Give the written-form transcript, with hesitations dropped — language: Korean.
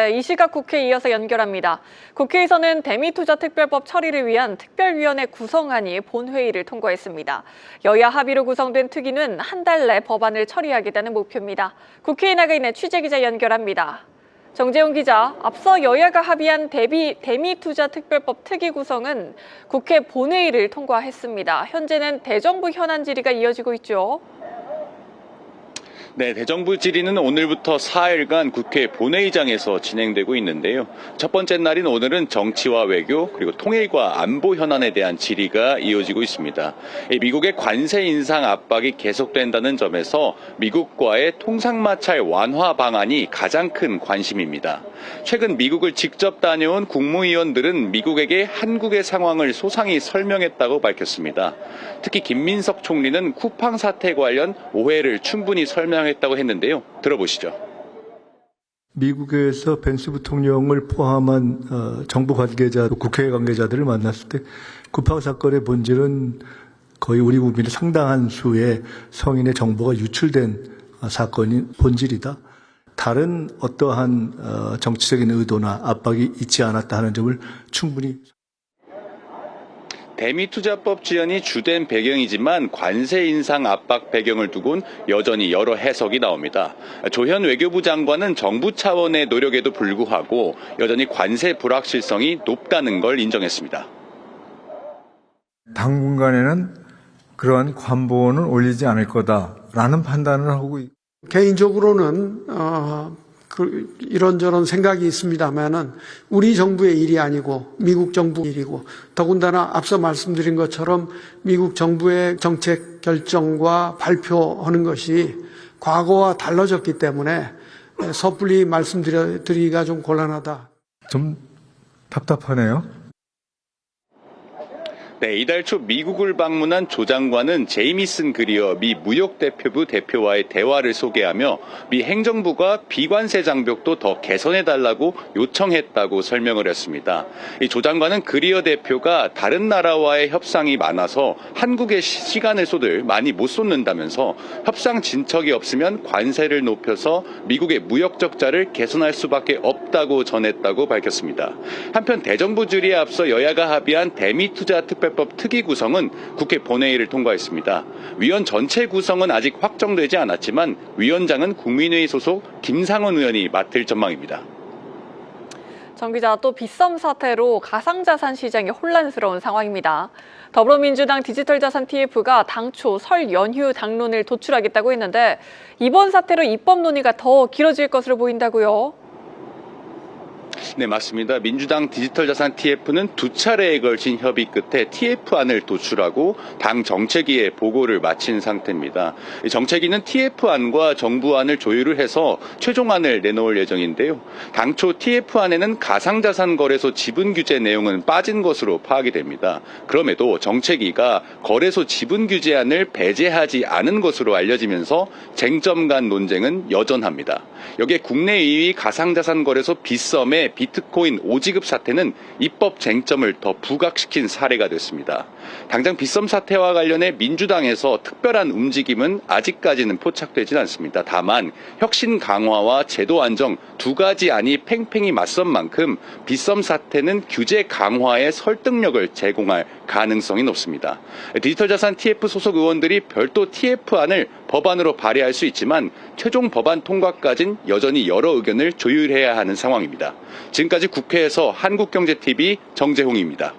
네, 이 시각 국회에 이어서 연결합니다. 국회에서는 대미투자특별법 처리를 위한 특별위원회 구성안이 본회의를 통과했습니다. 여야 합의로 구성된 특위는 한 달 내 법안을 처리하겠다는 목표입니다. 국회에 나가 있는 취재기자 연결합니다. 정재훈 기자, 앞서 여야가 합의한 대미투자특별법 특위 구성은 국회 본회의를 통과했습니다. 현재는 대정부 현안 질의가 이어지고 있죠. 네, 대정부 질의는 오늘부터 4일간 국회 본회의장에서 진행되고 있는데요. 첫 번째 날인 오늘은 정치와 외교 그리고 통일과 안보 현안에 대한 질의가 이어지고 있습니다. 미국의 관세 인상 압박이 계속된다는 점에서 미국과의 통상마찰 완화 방안이 가장 큰 관심입니다. 최근 미국을 직접 다녀온 국무위원들은 미국에게 한국의 상황을 소상히 설명했다고 밝혔습니다. 특히 김민석 총리는 쿠팡 사태 관련 오해를 충분히 설명했다고 했는데요. 들어보시죠. 미국에서 벤스 부통령을 포함한 정부 관계자, 국회 관계자들을 만났을 때 쿠팡 사건의 본질은 거의 우리 국민의 상당한 수의 성인의 정보가 유출된 사건이 본질이다. 다른 어떠한 정치적인 의도나 압박이 있지 않았다 하는 점을 충분히 대미투자법 지연이 주된 배경이지만 관세 인상 압박 배경을 두곤 여전히 여러 해석이 나옵니다. 조현 외교부 장관은 정부 차원의 노력에도 불구하고 여전히 관세 불확실성이 높다는 걸 인정했습니다. 당분간에는 그러한 관보는 올리지 않을 거다라는 판단을 하고 있습니다. 개인적으로는 이런저런 생각이 있습니다만은 우리 정부의 일이 아니고 미국 정부 일이고 더군다나 앞서 말씀드린 것처럼 미국 정부의 정책 결정과 발표하는 것이 과거와 달라졌기 때문에 섣불리 말씀드리기가 좀 곤란하다. 좀 답답하네요. 네, 이달 초 미국을 방문한 조 장관은 제이미슨 그리어 미 무역대표부 대표와의 대화를 소개하며 미 행정부가 비관세 장벽도 더 개선해달라고 요청했다고 설명을 했습니다. 이 조 장관은 그리어 대표가 다른 나라와의 협상이 많아서 한국의 시간을 쏟을 많이 못 쏟는다면서 협상 진척이 없으면 관세를 높여서 미국의 무역 적자를 개선할 수밖에 없다고 전했다고 밝혔습니다. 한편 대정부 질의에 앞서 여야가 합의한 대미투자 특별법 특위 구성은 국회 본회의를 통과했습니다. 위원 전체 구성은 아직 확정되지 않았지만 위원장은 국민의힘 소속 김상원 의원이 맡을 전망입니다. 정 기자, 또 빗썸 사태로 가상자산 시장이 혼란스러운 상황입니다. 더불어민주당 디지털자산 TF가 당초 설 연휴 당론을 도출하겠다고 했는데 이번 사태로 입법 논의가 더 길어질 것으로 보인다고요? 네, 맞습니다. 민주당 디지털자산 TF는 두 차례에 걸친 협의 끝에 TF안을 도출하고 당 정책위에 보고를 마친 상태입니다. 정책위는 TF안과 정부안을 조율을 해서 최종안을 내놓을 예정인데요. 당초 TF안에는 가상자산 거래소 지분 규제 내용은 빠진 것으로 파악이 됩니다. 그럼에도 정책위가 거래소 지분 규제안을 배제하지 않은 것으로 알려지면서 쟁점 간 논쟁은 여전합니다. 여기에 국내 2위 가상자산 거래소 빗썸의 비트코인 오지급 사태는 입법 쟁점을 더 부각시킨 사례가 됐습니다. 당장 빗썸 사태와 관련해 민주당에서 특별한 움직임은 아직까지는 포착되진 않습니다. 다만 혁신 강화와 제도 안정 두 가지 안이 팽팽히 맞선 만큼 빗썸 사태는 규제 강화에 설득력을 제공할 가능성이 높습니다. 디지털자산 TF 소속 의원들이 별도 TF안을 법안으로 발의할 수 있지만 최종 법안 통과까지는 여전히 여러 의견을 조율해야 하는 상황입니다. 지금까지 국회에서 한국경제TV 정재홍입니다.